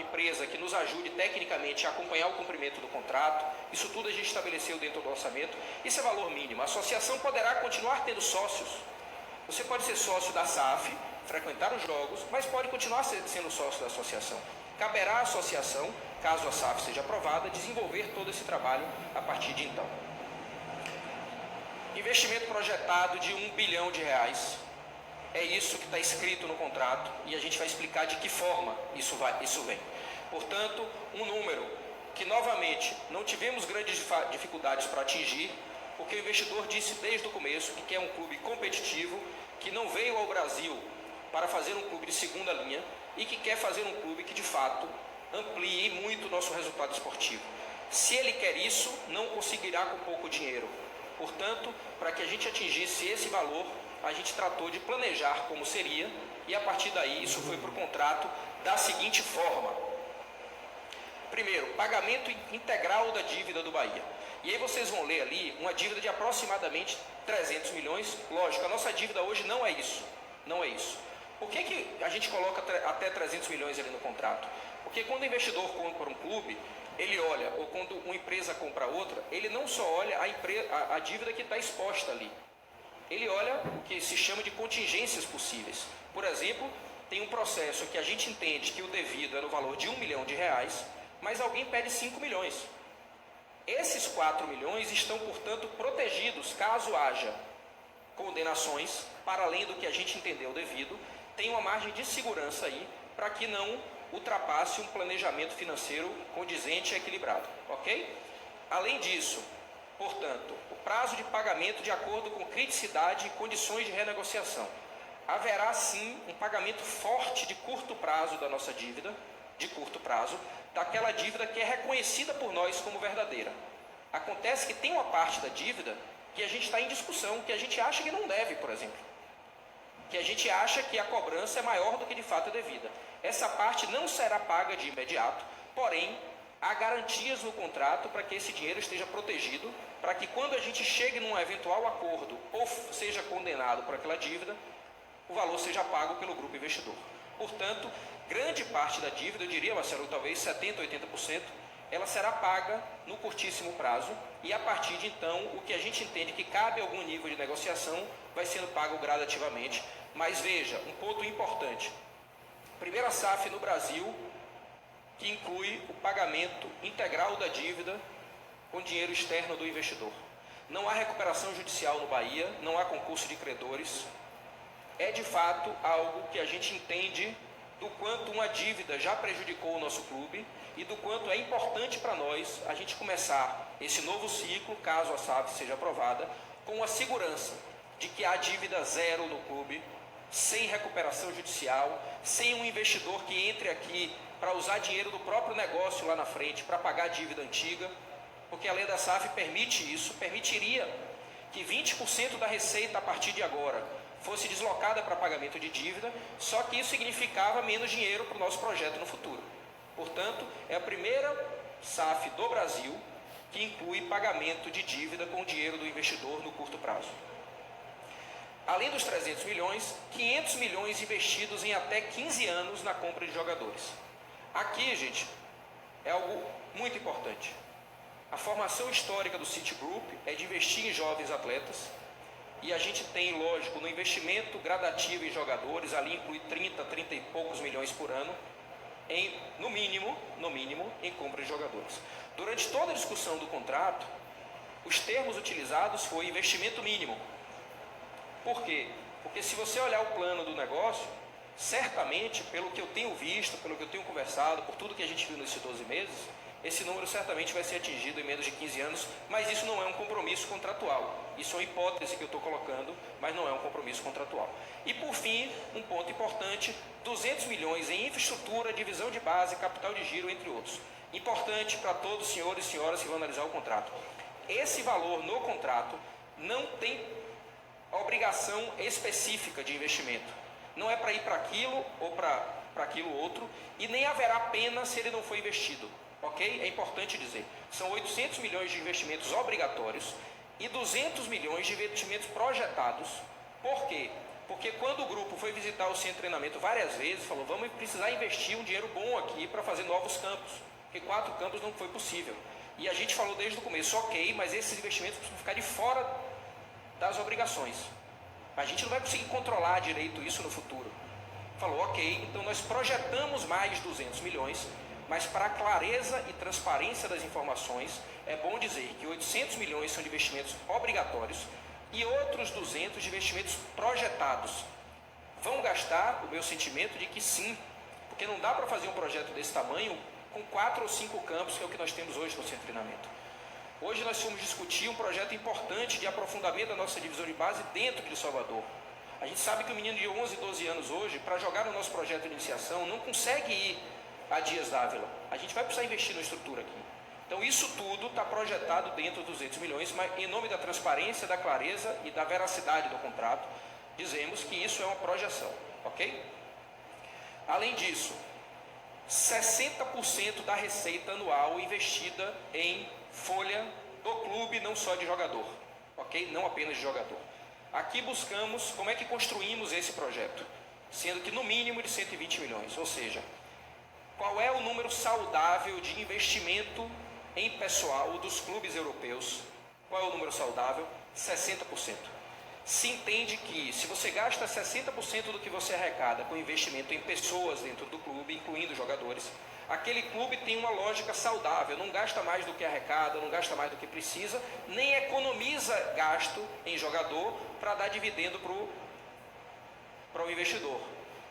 empresa que nos ajude tecnicamente a acompanhar o cumprimento do contrato. Isso tudo a gente estabeleceu dentro do orçamento. Isso é valor mínimo. A associação poderá continuar tendo sócios. Você pode ser sócio da SAF, frequentar os jogos, mas pode continuar sendo sócio da associação. Caberá à associação, caso a SAF seja aprovada, desenvolver todo esse trabalho a partir de então. Investimento projetado de R$1 bilhão. É isso que está escrito no contrato e a gente vai explicar de que forma isso vem. Portanto, um número que novamente não tivemos grandes dificuldades para atingir, porque o investidor disse desde o começo que quer um clube competitivo, que não veio ao Brasil para fazer um clube de segunda linha e que quer fazer um clube que de fato amplie muito o nosso resultado esportivo. Se ele quer isso, não conseguirá com pouco dinheiro. Portanto, para que a gente atingisse esse valor, a gente tratou de planejar como seria e a partir daí isso foi para o contrato da seguinte forma. Primeiro, pagamento integral da dívida do Bahia. E aí vocês vão ler ali uma dívida de aproximadamente 300 milhões. Lógico, a nossa dívida hoje não é isso. Não é isso. Por que a gente coloca até 300 milhões ali no contrato? Porque quando o investidor compra um clube, ele olha, ou quando uma empresa compra outra, ele não só olha a dívida que está exposta ali. Ele olha o que se chama de contingências possíveis. Por exemplo, tem um processo que a gente entende que o devido é no valor de R$1 milhão, mas alguém pede 5 milhões. Esses 4 milhões estão, portanto, protegidos caso haja condenações, para além do que a gente entendeu devido, tem uma margem de segurança aí para que não ultrapasse um planejamento financeiro condizente e equilibrado, ok? Além disso, portanto, o prazo de pagamento de acordo com criticidade e condições de renegociação. Haverá sim um pagamento forte de curto prazo da nossa dívida, de curto prazo, daquela dívida que é reconhecida por nós como verdadeira. Acontece que tem uma parte da dívida que a gente está em discussão, que a gente acha que não deve, por exemplo. Que a gente acha que a cobrança é maior do que de fato é devida. Essa parte não será paga de imediato, porém, há garantias no contrato para que esse dinheiro esteja protegido, para que quando a gente chegue num eventual acordo ou seja condenado por aquela dívida, o valor seja pago pelo grupo investidor. Portanto, grande parte da dívida, eu diria, Marcelo, talvez 70%, 80%, ela será paga no curtíssimo prazo e a partir de então, o que a gente entende que cabe algum nível de negociação vai sendo pago gradativamente. Mas veja, um ponto importante. Primeira SAF no Brasil, que inclui o pagamento integral da dívida com dinheiro externo do investidor. Não há recuperação judicial no Bahia, não há concurso de credores. É de fato algo que a gente entende do quanto uma dívida já prejudicou o nosso clube e do quanto é importante para nós a gente começar esse novo ciclo, caso a SAF seja aprovada, com a segurança de que há dívida zero no clube, sem recuperação judicial, sem um investidor que entre aqui para usar dinheiro do próprio negócio lá na frente para pagar a dívida antiga, porque a lei da SAF permite isso, permitiria que 20% da receita a partir de agora fosse deslocada para pagamento de dívida, só que isso significava menos dinheiro para o nosso projeto no futuro. Portanto, é a primeira SAF do Brasil que inclui pagamento de dívida com o dinheiro do investidor no curto prazo. Além dos 300 milhões, 500 milhões investidos em até 15 anos na compra de jogadores. Aqui, gente, é algo muito importante. A formação histórica do Citigroup é de investir em jovens atletas e a gente tem, lógico, no investimento gradativo em jogadores, ali inclui 30 e poucos milhões por ano, no mínimo, em compra de jogadores. Durante toda a discussão do contrato, os termos utilizados foi investimento mínimo. Por quê? Porque se você olhar o plano do negócio, certamente, pelo que eu tenho visto, pelo que eu tenho conversado, por tudo que a gente viu nesses 12 meses, esse número certamente vai ser atingido em menos de 15 anos, mas isso não é um compromisso contratual. Isso é uma hipótese que eu estou colocando, mas não é um compromisso contratual. E por fim, um ponto importante, 200 milhões em infraestrutura, divisão de base, capital de giro, entre outros. Importante para todos os senhores e senhoras que vão analisar o contrato. Esse valor no contrato não tem obrigação específica de investimento. Não é para ir para aquilo ou para aquilo outro, e nem haverá pena se ele não for investido. Ok? É importante dizer. São 800 milhões de investimentos obrigatórios e 200 milhões de investimentos projetados. Por quê? Porque quando o grupo foi visitar o centro de treinamento várias vezes, falou, vamos precisar investir um dinheiro bom aqui para fazer novos campos, porque 4 campos não foi possível. E a gente falou desde o começo, ok, mas esses investimentos precisam ficar de fora das obrigações. A gente não vai conseguir controlar direito isso no futuro. Falou, ok, então nós projetamos mais 200 milhões, mas para a clareza e transparência das informações, é bom dizer que 800 milhões são de investimentos obrigatórios e outros 200 de investimentos projetados. Vão gastar o meu sentimento de que sim, porque não dá para fazer um projeto desse tamanho com 4 ou 5 campos, que é o que nós temos hoje no centro de treinamento. Hoje nós fomos discutir um projeto importante de aprofundamento da nossa divisão de base dentro de Salvador. A gente sabe que o menino de 11, 12 anos hoje, para jogar no nosso projeto de iniciação, não consegue ir a Dias Dávila. A gente vai precisar investir na estrutura aqui. Então isso tudo está projetado dentro dos 200 milhões, mas em nome da transparência, da clareza e da veracidade do contrato, dizemos que isso é uma projeção, ok? Além disso, 60% da receita anual investida em folha do clube, não só de jogador, ok? Não apenas de jogador. Aqui buscamos como é que construímos esse projeto, sendo que no mínimo de 120 milhões, ou seja, qual é o número saudável de investimento em pessoal dos clubes europeus? Qual é o número saudável? 60%. Se entende que se você gasta 60% do que você arrecada com investimento em pessoas dentro do clube, incluindo jogadores, aquele clube tem uma lógica saudável, não gasta mais do que arrecada, não gasta mais do que precisa, nem economiza gasto em jogador para dar dividendo para o investidor.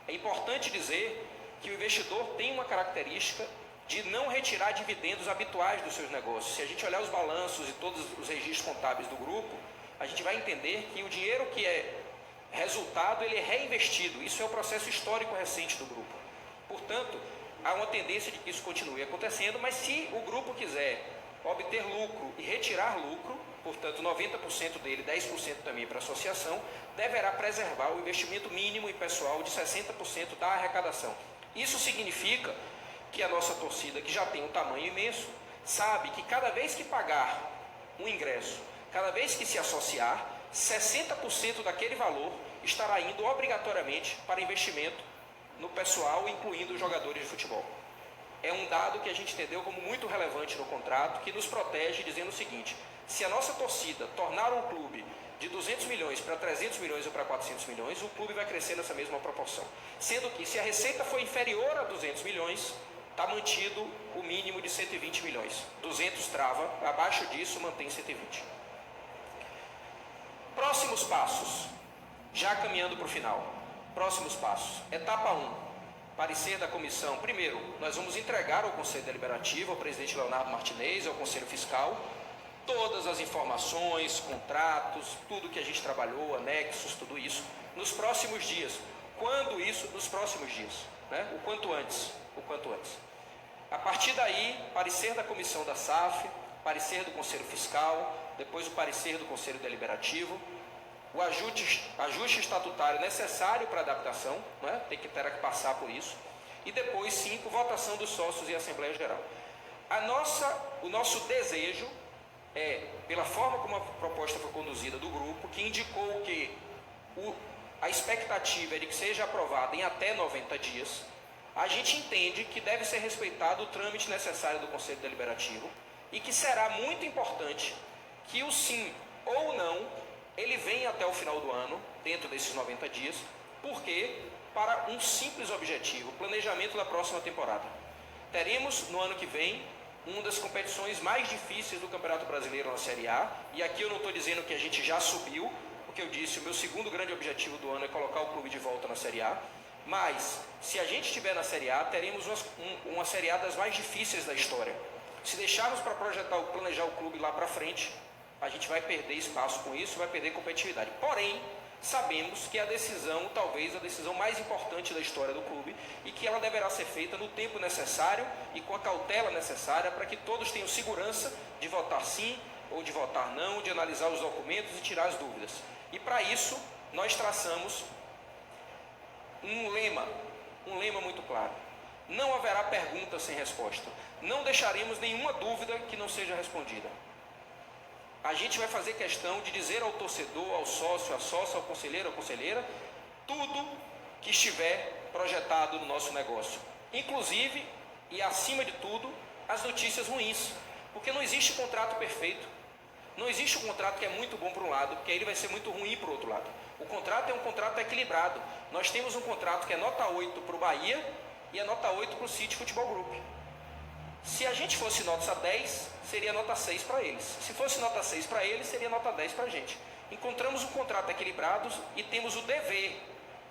É importante dizer que o investidor tem uma característica de não retirar dividendos habituais dos seus negócios. Se a gente olhar os balanços e todos os registros contábeis do grupo, a gente vai entender que o dinheiro que é resultado, ele é reinvestido. Isso é o processo histórico recente do grupo. Portanto, há uma tendência de que isso continue acontecendo, mas se o grupo quiser obter lucro e retirar lucro, portanto 90% dele, 10% também para a associação, deverá preservar o investimento mínimo em pessoal de 60% da arrecadação. Isso significa que a nossa torcida, que já tem um tamanho imenso, sabe que cada vez que pagar um ingresso, cada vez que se associar, 60% daquele valor estará indo obrigatoriamente para investimento no pessoal, incluindo os jogadores de futebol. É um dado que a gente entendeu como muito relevante no contrato, que nos protege dizendo o seguinte: se a nossa torcida tornar um clube de 200 milhões para 300 milhões ou para 400 milhões, o clube vai crescer nessa mesma proporção. Sendo que se a receita for inferior a 200 milhões, está mantido o mínimo de 120 milhões. 200 trava, abaixo disso mantém 120. Próximos passos, já caminhando para o final. Próximos passos. Etapa 1, parecer da comissão. Primeiro, nós vamos entregar ao Conselho Deliberativo, ao presidente Leonardo Martinez, ao Conselho Fiscal, todas as informações, contratos, tudo que a gente trabalhou, anexos, tudo isso, nos próximos dias. Quando isso? Nos próximos dias, né? O quanto antes. A partir daí, parecer da comissão da SAF, parecer do Conselho Fiscal, depois o parecer do Conselho Deliberativo, o ajuste estatutário necessário para adaptação, né? Terá que passar por isso, e depois 5, votação dos sócios e Assembleia Geral. O nosso desejo é, pela forma como a proposta foi conduzida do grupo, que indicou que a expectativa é de que seja aprovada em até 90 dias, a gente entende que deve ser respeitado o trâmite necessário do Conselho Deliberativo e que será muito importante que o sim ou não, ele venha até o final do ano, dentro desses 90 dias, porque para um simples objetivo, o planejamento da próxima temporada. Teremos no ano que vem uma das competições mais difíceis do Campeonato Brasileiro na Série A, e aqui eu não estou dizendo que a gente já subiu, porque eu disse, o meu segundo grande objetivo do ano é colocar o clube de volta na Série A, mas se a gente estiver na Série A, teremos uma Série A das mais difíceis da história. Se deixarmos para planejar o clube lá para frente, a gente vai perder espaço com isso, vai perder competitividade. Porém, sabemos que a decisão, talvez a decisão mais importante da história do clube, e que ela deverá ser feita no tempo necessário e com a cautela necessária para que todos tenham segurança de votar sim ou de votar não, de analisar os documentos e tirar as dúvidas. E para isso, nós traçamos um lema muito claro. Não haverá pergunta sem resposta. Não deixaremos nenhuma dúvida que não seja respondida. A gente vai fazer questão de dizer ao torcedor, ao sócio, à sócia, ao conselheiro, à conselheira, tudo que estiver projetado no nosso negócio, inclusive e acima de tudo as notícias ruins, porque não existe contrato perfeito. Não existe um contrato que é muito bom para um lado, porque aí ele vai ser muito ruim para o outro lado. O contrato é um contrato equilibrado. Nós temos um contrato que é nota 8 para o Bahia e é nota 8 para o City Futebol Group. Se a gente fosse nota 10, seria nota 6 para eles. Se fosse nota 6 para eles, seria nota 10 para a gente. Encontramos um contrato equilibrado e temos o dever,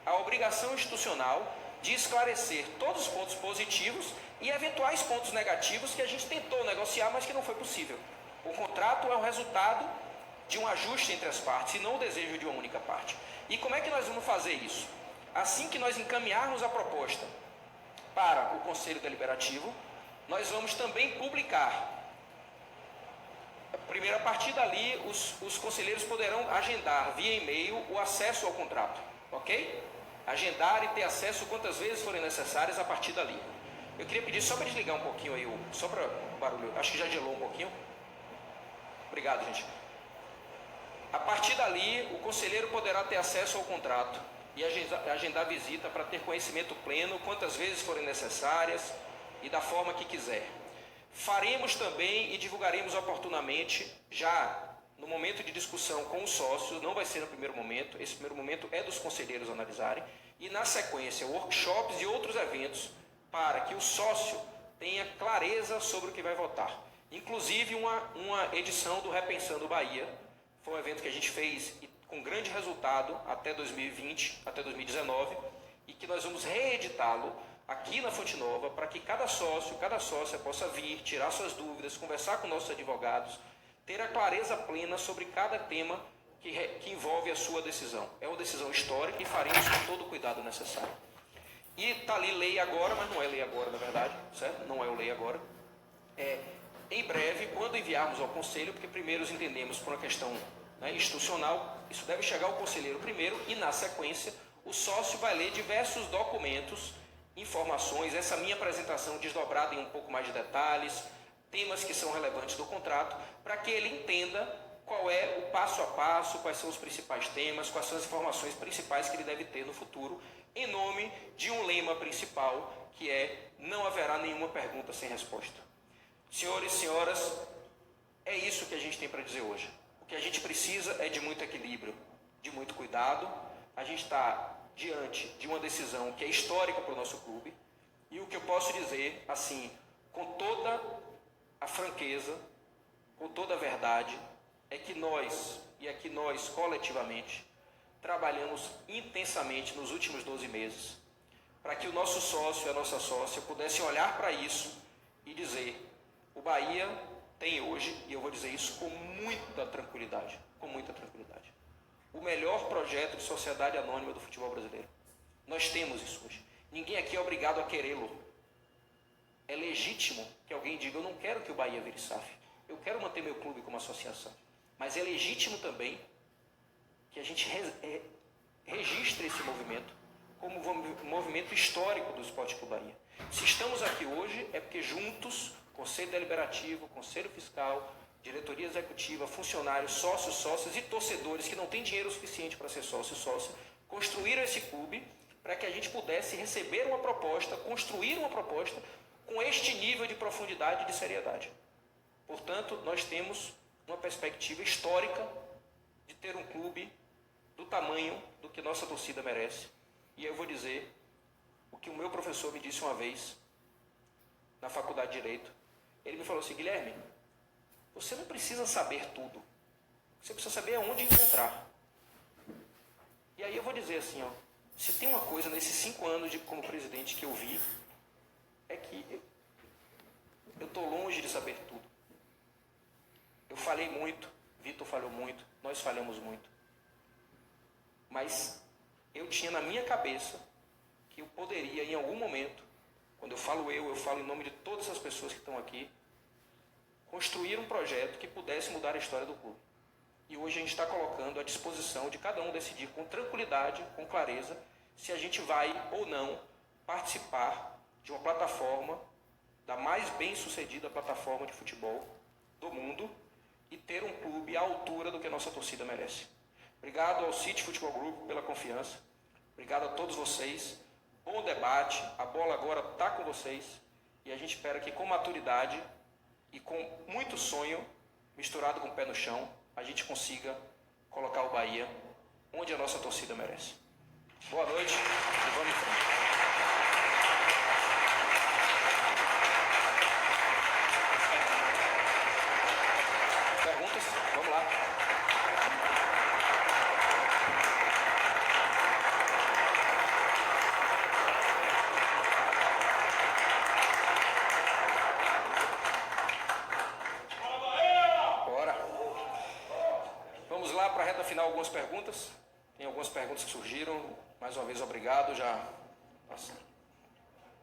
a obrigação institucional de esclarecer todos os pontos positivos e eventuais pontos negativos que a gente tentou negociar, mas que não foi possível. O contrato é o resultado de um ajuste entre as partes e não o desejo de uma única parte. E como é que nós vamos fazer isso? Assim que nós encaminharmos a proposta para o Conselho Deliberativo, nós vamos também publicar. Primeiro, a partir dali, os conselheiros poderão agendar via e-mail o acesso ao contrato, ok? Agendar e ter acesso quantas vezes forem necessárias a partir dali. Eu queria pedir só para desligar um pouquinho aí, só para o barulho, acho que já gelou um pouquinho. Obrigado, gente. A partir dali, o conselheiro poderá ter acesso ao contrato e agendar visita para ter conhecimento pleno quantas vezes forem necessárias e da forma que quiser. Faremos também e divulgaremos oportunamente, já no momento de discussão com os sócios, não vai ser no primeiro momento, esse primeiro momento é dos conselheiros analisarem, e na sequência workshops e outros eventos para que o sócio tenha clareza sobre o que vai votar. Inclusive uma edição do Repensando Bahia, foi um evento que a gente fez com grande resultado até 2020, até 2019, e que nós vamos reeditá-lo aqui na Fonte Nova para que cada sócio, cada sócia possa vir, tirar suas dúvidas, conversar com nossos advogados, ter a clareza plena sobre cada tema que envolve a sua decisão. É uma decisão histórica e faremos com todo o cuidado necessário. E está ali lei agora, mas não é lei agora na verdade, certo? Não é o lei agora. Em breve, quando enviarmos ao Conselho, porque primeiro entendemos por uma questão institucional, isso deve chegar ao conselheiro primeiro e na sequência o sócio vai ler diversos documentos, informações, essa minha apresentação desdobrada em um pouco mais de detalhes, temas que são relevantes do contrato, para que ele entenda qual é o passo a passo, quais são os principais temas, quais são as informações principais que ele deve ter no futuro, em nome de um lema principal, que é: não haverá nenhuma pergunta sem resposta. Senhores e senhoras, é isso que a gente tem para dizer hoje. O que a gente precisa é de muito equilíbrio, de muito cuidado. A gente está diante de uma decisão que é histórica para o nosso clube. E o que eu posso dizer, assim, com toda a franqueza, com toda a verdade, é que nós, e aqui nós coletivamente, trabalhamos intensamente nos últimos 12 meses para que o nosso sócio e a nossa sócia pudessem olhar para isso e dizer: o Bahia tem hoje, e eu vou dizer isso com muita tranquilidade, o melhor projeto de sociedade anônima do futebol brasileiro. Nós temos isso hoje. Ninguém aqui é obrigado a querê-lo. É legítimo que alguém diga: eu não quero que o Bahia vire SAF, eu quero manter meu clube como associação. Mas é legítimo também que a gente registre esse movimento como um movimento histórico do Esporte Clube Bahia. Se estamos aqui hoje é porque juntos, Conselho Deliberativo, Conselho Fiscal, Diretoria Executiva, funcionários, sócios, sócias e torcedores que não têm dinheiro suficiente para ser sócio e sócia, construíram esse clube para que a gente pudesse receber uma proposta, construir uma proposta com este nível de profundidade e de seriedade. Portanto, nós temos uma perspectiva histórica de ter um clube do tamanho do que nossa torcida merece. E eu vou dizer o que o meu professor me disse uma vez na Faculdade de Direito. Ele me falou assim: Guilherme, você não precisa saber tudo, você precisa saber aonde encontrar. E aí eu vou dizer assim, se tem uma coisa nesses 5 anos como presidente que eu vi, é que eu estou longe de saber tudo. Eu falei muito, Vitor falou muito, nós falamos muito. Mas eu tinha na minha cabeça que eu poderia, em algum momento, quando eu falo em nome de todas as pessoas que estão aqui, construir um projeto que pudesse mudar a história do clube. E hoje a gente está colocando à disposição de cada um decidir com tranquilidade, com clareza, se a gente vai ou não participar de uma plataforma, da mais bem-sucedida plataforma de futebol do mundo, e ter um clube à altura do que a nossa torcida merece. Obrigado ao City Futebol Group pela confiança. Obrigado a todos vocês. Bom debate. A bola agora está com vocês. E a gente espera que com maturidade e com muito sonho, misturado com o pé no chão, a gente consiga colocar o Bahia onde a nossa torcida merece. Boa noite e vamos em frente. Perguntas? Vamos lá. Bora. Vamos lá para a reta final, algumas perguntas. Tem algumas perguntas que surgiram. Mais uma vez, obrigado. Já. Nossa.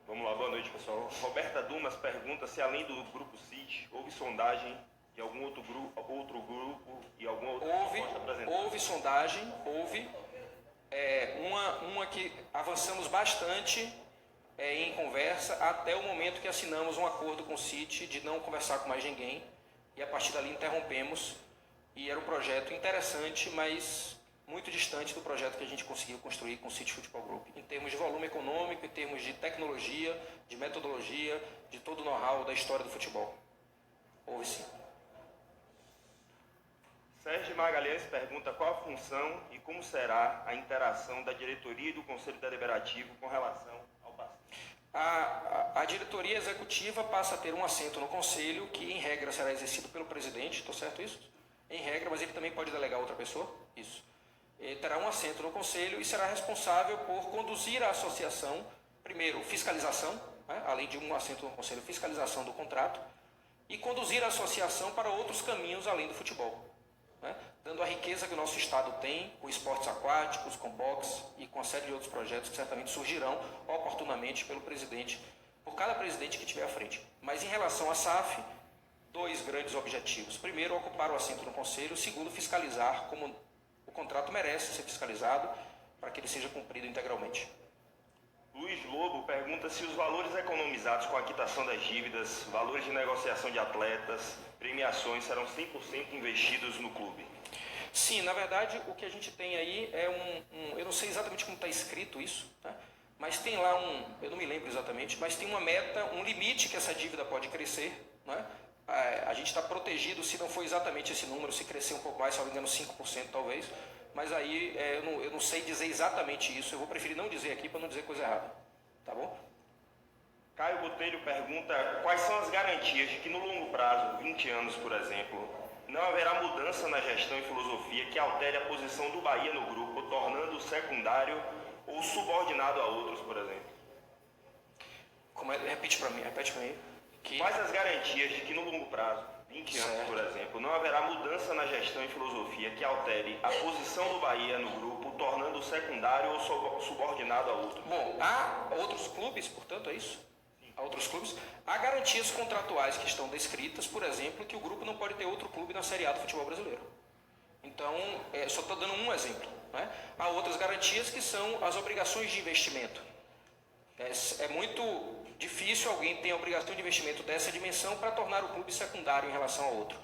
Vamos lá, boa noite, pessoal. Roberta Dumas pergunta se, além do Grupo CIT, houve sondagem de algum outro grupo e alguma outra proposta apresentada? Houve sondagem, houve. Uma que avançamos bastante em conversa até o momento que assinamos um acordo com o CIT de não conversar com mais ninguém. E a partir dali interrompemos. E era um projeto interessante, mas muito distante do projeto que a gente conseguiu construir com o City Futebol Group, em termos de volume econômico, em termos de tecnologia, de metodologia, de todo o know-how da história do futebol. Houve sim. Sérgio Magalhães pergunta qual a função e como será a interação da diretoria e do Conselho Deliberativo com relação ao passivo. A diretoria executiva passa a ter um assento no Conselho, que em regra será exercido pelo presidente, estou certo isso? Em regra, mas ele também pode delegar a outra pessoa? Isso. Ele terá um assento no Conselho e será responsável por conduzir a associação, primeiro, fiscalização, né, além de um assento no Conselho, fiscalização do contrato, e conduzir a associação para outros caminhos além do futebol, né, dando a riqueza que o nosso Estado tem, com esportes aquáticos, com boxe e com uma série de outros projetos que certamente surgirão oportunamente pelo presidente, por cada presidente que tiver à frente. Mas em relação à SAF, dois grandes objetivos. Primeiro, ocupar o assento no Conselho. Segundo, fiscalizar como o contrato merece ser fiscalizado para que ele seja cumprido integralmente. Luiz Lobo pergunta se os valores economizados com a quitação das dívidas, valores de negociação de atletas, premiações serão 100% investidos no clube. Sim, na verdade, o que a gente tem aí é eu não sei exatamente como está escrito isso, tá? Mas tem lá eu não me lembro exatamente, mas tem uma meta, um limite que essa dívida pode crescer, né? A gente está protegido se não for exatamente esse número, se crescer um pouco mais, se não me engano 5% talvez, mas aí eu não sei dizer exatamente isso, eu vou preferir não dizer aqui para não dizer coisa errada, tá bom? Caio Botelho pergunta quais são as garantias de que no longo prazo, 20 anos por exemplo, não haverá mudança na gestão e filosofia que altere a posição do Bahia no grupo, tornando-o secundário ou subordinado a outros, por exemplo. Repete para mim. Quais as garantias de que no longo prazo, 20 anos por exemplo, não haverá mudança na gestão e filosofia que altere a posição do Bahia no grupo, tornando-o secundário ou subordinado a outros? Bom, há outros clubes, portanto, é isso? Há outros clubes. Há garantias contratuais que estão descritas, por exemplo, que o grupo não pode ter outro clube na Série A do futebol brasileiro. Então, só estou dando um exemplo, né? Há outras garantias que são as obrigações de investimento. É muito difícil alguém ter a obrigação de investimento dessa dimensão para tornar o clube secundário em relação ao outro.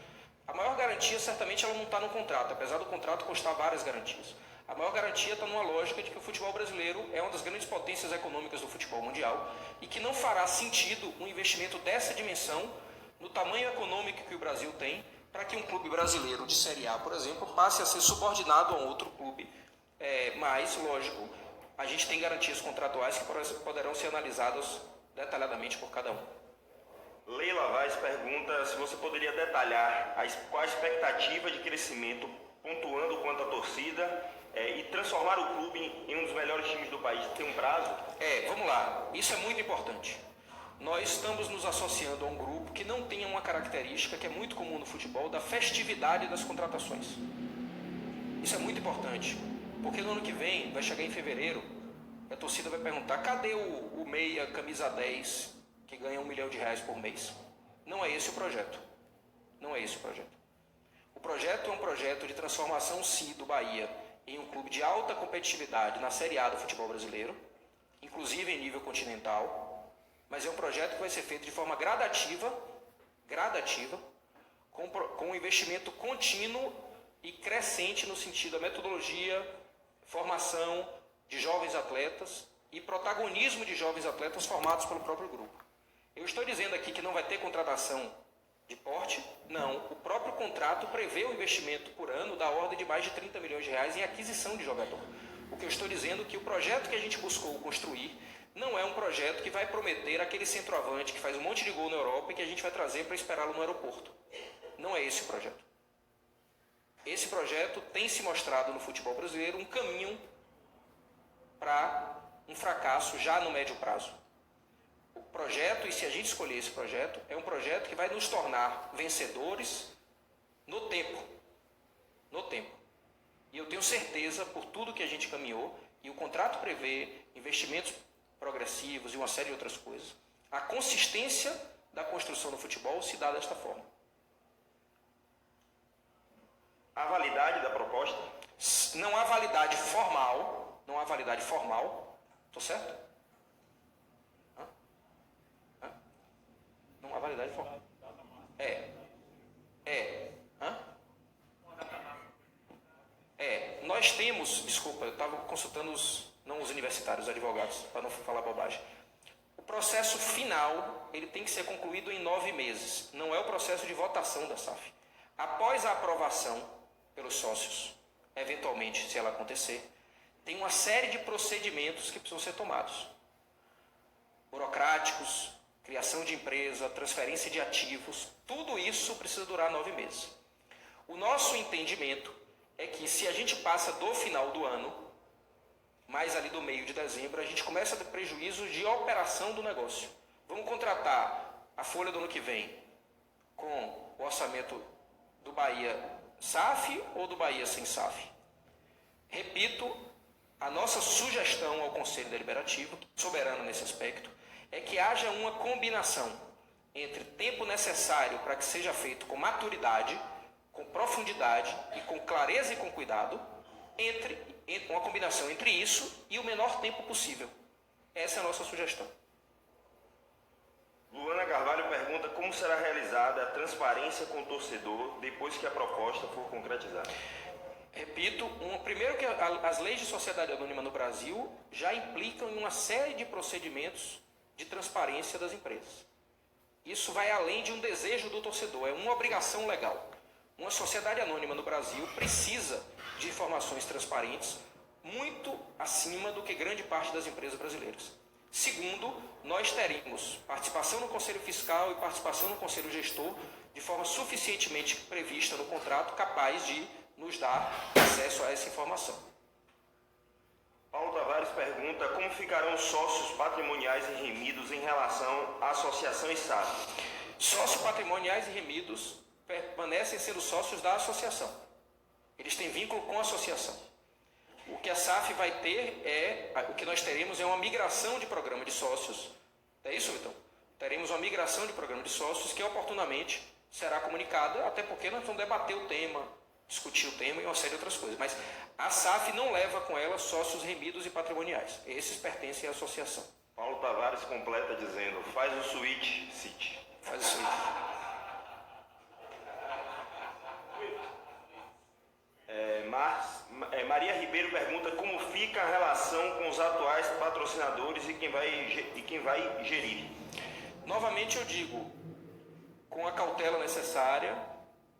A maior garantia, certamente, ela não está no contrato, apesar do contrato constar várias garantias. A maior garantia está numa lógica de que o futebol brasileiro é uma das grandes potências econômicas do futebol mundial e que não fará sentido um investimento dessa dimensão no tamanho econômico que o Brasil tem para que um clube brasileiro de Série A, por exemplo, passe a ser subordinado a um outro clube. Mas, lógico, a gente tem garantias contratuais que poderão ser analisadas detalhadamente por cada um. Leila Vaz pergunta se você poderia detalhar qual a expectativa de crescimento, pontuando quanto à torcida, e transformar o clube em um dos melhores times do país. Tem um prazo? Vamos lá. Isso é muito importante. Nós estamos nos associando a um grupo que não tenha uma característica que é muito comum no futebol, da festividade das contratações. Isso é muito importante, porque no ano que vem, vai chegar em fevereiro, a torcida vai perguntar, cadê o meia camisa 10 que ganha R$1 milhão por mês? Não é esse o projeto. Não é esse o projeto. O projeto é um projeto de transformação, sim, do Bahia em um clube de alta competitividade na Série A do futebol brasileiro, inclusive em nível continental, mas é um projeto que vai ser feito de forma gradativa, com um investimento contínuo e crescente no sentido da metodologia, formação, de jovens atletas e protagonismo de jovens atletas formados pelo próprio grupo. Eu estou dizendo aqui que não vai ter contratação de porte? Não. O próprio contrato prevê um investimento por ano da ordem de mais de 30 milhões de reais em aquisição de jogador. O que eu estou dizendo é que o projeto que a gente buscou construir não é um projeto que vai prometer aquele centroavante que faz um monte de gol na Europa e que a gente vai trazer para esperá-lo no aeroporto. Não é esse o projeto. Esse projeto tem se mostrado no futebol brasileiro um caminho para um fracasso já no médio prazo. O projeto, e se a gente escolher esse projeto, é um projeto que vai nos tornar vencedores no tempo. No tempo. E eu tenho certeza, por tudo que a gente caminhou, e o contrato prevê investimentos progressivos e uma série de outras coisas, a consistência da construção do futebol se dá desta forma. A validade da proposta? Não há validade formal, não há validade formal, estou certo? Não há validade formal. Nós temos, desculpa, eu estava consultando não os universitários, os advogados, para não falar bobagem. O processo final, ele tem que ser concluído em 9 meses. Não é o processo de votação da SAF. Após a aprovação pelos sócios, eventualmente, se ela acontecer, tem uma série de procedimentos que precisam ser tomados. Burocráticos, criação de empresa, transferência de ativos, tudo isso precisa durar 9 meses. O nosso entendimento é que se a gente passa do final do ano, mais ali do meio de dezembro, a gente começa a ter prejuízo de operação do negócio. Vamos contratar a folha do ano que vem com o orçamento do Bahia SAF ou do Bahia sem SAF? Repito, a nossa sugestão ao Conselho Deliberativo, soberano nesse aspecto, é que haja uma combinação entre tempo necessário para que seja feito com maturidade, com profundidade e com clareza e com cuidado, uma combinação entre isso e o menor tempo possível. Essa é a nossa sugestão. Luana Carvalho pergunta como será realizada a transparência com o torcedor depois que a proposta for concretizada. Repito, primeiro que as leis de sociedade anônima no Brasil já implicam em uma série de procedimentos de transparência das empresas. Isso vai além de um desejo do torcedor, é uma obrigação legal. Uma sociedade anônima no Brasil precisa de informações transparentes muito acima do que grande parte das empresas brasileiras. Segundo, nós teremos participação no Conselho Fiscal e participação no Conselho Gestor de forma suficientemente prevista no contrato, capaz de nos dar acesso a essa informação. Paulo Tavares pergunta como ficarão os sócios patrimoniais e remidos em relação à associação e SAF. Sócios patrimoniais e remidos permanecem sendo sócios da associação. Eles têm vínculo com a associação. O que a SAF vai ter o que nós teremos é uma migração de programa de sócios. É isso, Vitão? Teremos uma migração de programa de sócios que oportunamente será comunicada, até porque nós vamos debater o tema, discutir o tema e uma série de outras coisas. Mas a SAF não leva com ela sócios remidos e patrimoniais. Esses pertencem à associação. Paulo Tavares completa dizendo, faz o switch, City. Faz o switch. Maria Ribeiro pergunta como fica a relação com os atuais patrocinadores e quem vai gerir. Novamente eu digo, com a cautela necessária,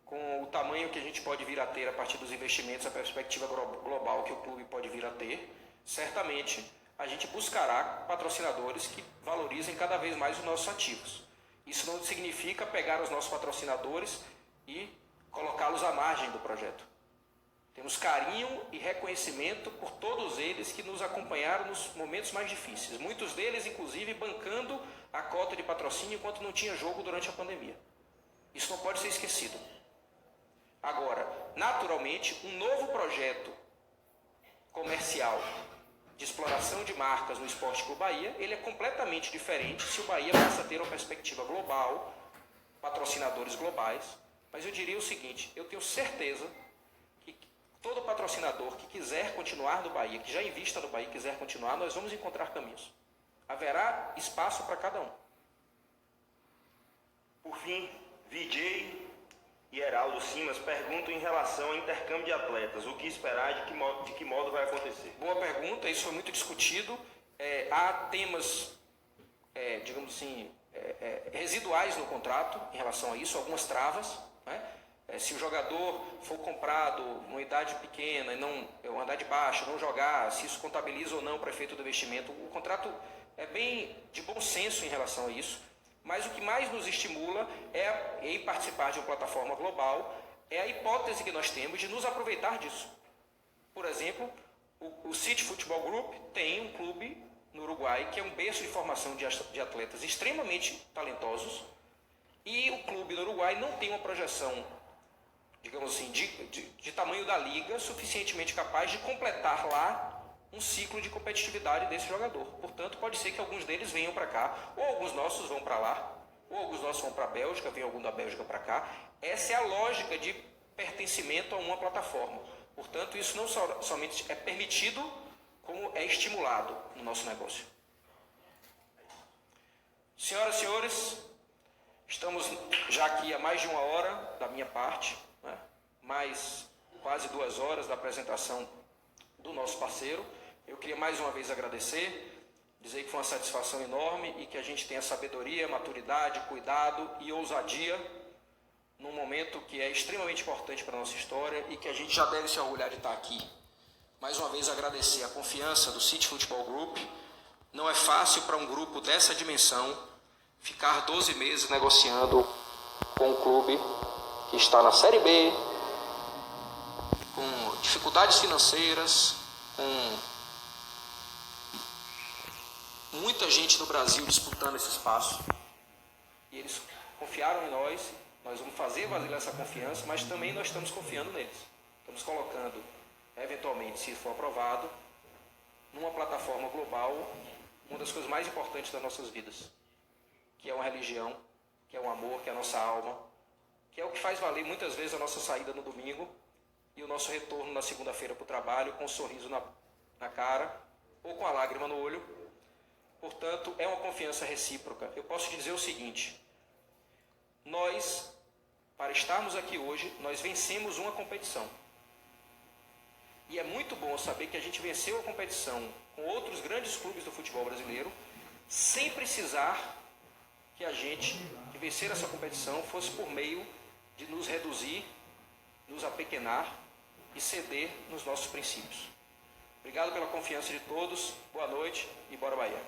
com o tamanho que a gente pode vir a ter a partir dos investimentos, a perspectiva global que o clube pode vir a ter, certamente a gente buscará patrocinadores que valorizem cada vez mais os nossos ativos. Isso não significa pegar os nossos patrocinadores e colocá-los à margem do projeto. Temos carinho e reconhecimento por todos eles que nos acompanharam nos momentos mais difíceis. Muitos deles, inclusive, bancando a cota de patrocínio enquanto não tinha jogo durante a pandemia. Isso não pode ser esquecido. Agora, naturalmente, um novo projeto comercial de exploração de marcas no Esporte Clube Bahia, ele é completamente diferente se o Bahia passa a ter uma perspectiva global, patrocinadores globais. Mas eu diria o seguinte, eu tenho certeza que todo patrocinador que quiser continuar no Bahia, que já invista no Bahia e quiser continuar, nós vamos encontrar caminhos. Haverá espaço para cada um. Por fim, VJ e Heraldo Simas perguntam em relação ao intercâmbio de atletas. O que esperar e de que modo vai acontecer? Boa pergunta, isso foi muito discutido. Há temas, digamos assim, residuais no contrato em relação a isso, algumas travas, né? Se o jogador for comprado numa idade pequena, uma idade baixa, não jogar, se isso contabiliza ou não para efeito do investimento, o contrato é bem de bom senso em relação a isso. Mas o que mais nos estimula em participar de uma plataforma global é a hipótese que nós temos de nos aproveitar disso. Por exemplo, o City Football Group tem um clube no Uruguai que é um berço de formação de atletas extremamente talentosos, e o clube do Uruguai não tem uma projeção, digamos assim, de tamanho da liga suficientemente capaz de completar lá um ciclo de competitividade desse jogador. Portanto, pode ser que alguns deles venham para cá, ou alguns nossos vão para lá, ou alguns nossos vão para a Bélgica, vem algum da Bélgica para cá. Essa é a lógica de pertencimento a uma plataforma. Portanto, isso não somente é permitido, como é estimulado no nosso negócio. Senhoras e senhores, estamos já aqui há mais de 1 hora da minha parte, né? Mais quase 2 horas da apresentação do nosso parceiro. Eu queria mais uma vez agradecer, dizer que foi uma satisfação enorme e que a gente tenha sabedoria, maturidade, cuidado e ousadia num momento que é extremamente importante para a nossa história e que a gente já deve se orgulhar de estar aqui. Mais uma vez agradecer a confiança do City Football Group. Não é fácil para um grupo dessa dimensão ficar 12 meses negociando com um clube que está na Série B, com dificuldades financeiras, com muita gente no Brasil disputando esse espaço. E eles confiaram em nós, nós vamos fazer valer essa confiança, mas também nós estamos confiando neles. Estamos colocando, eventualmente, se for aprovado, numa plataforma global, uma das coisas mais importantes das nossas vidas, que é uma religião, que é um amor, que é a nossa alma, que é o que faz valer muitas vezes a nossa saída no domingo e o nosso retorno na segunda-feira para o trabalho com um sorriso na cara ou com a lágrima no olho. Portanto, é uma confiança recíproca. Eu posso te dizer o seguinte: nós, para estarmos aqui hoje, nós vencemos uma competição. E é muito bom saber que a gente venceu a competição com outros grandes clubes do futebol brasileiro, sem precisar que a gente, que vencer essa competição, fosse por meio de nos reduzir, nos apequenar e ceder nos nossos princípios. Obrigado pela confiança de todos, boa noite e bora Bahia.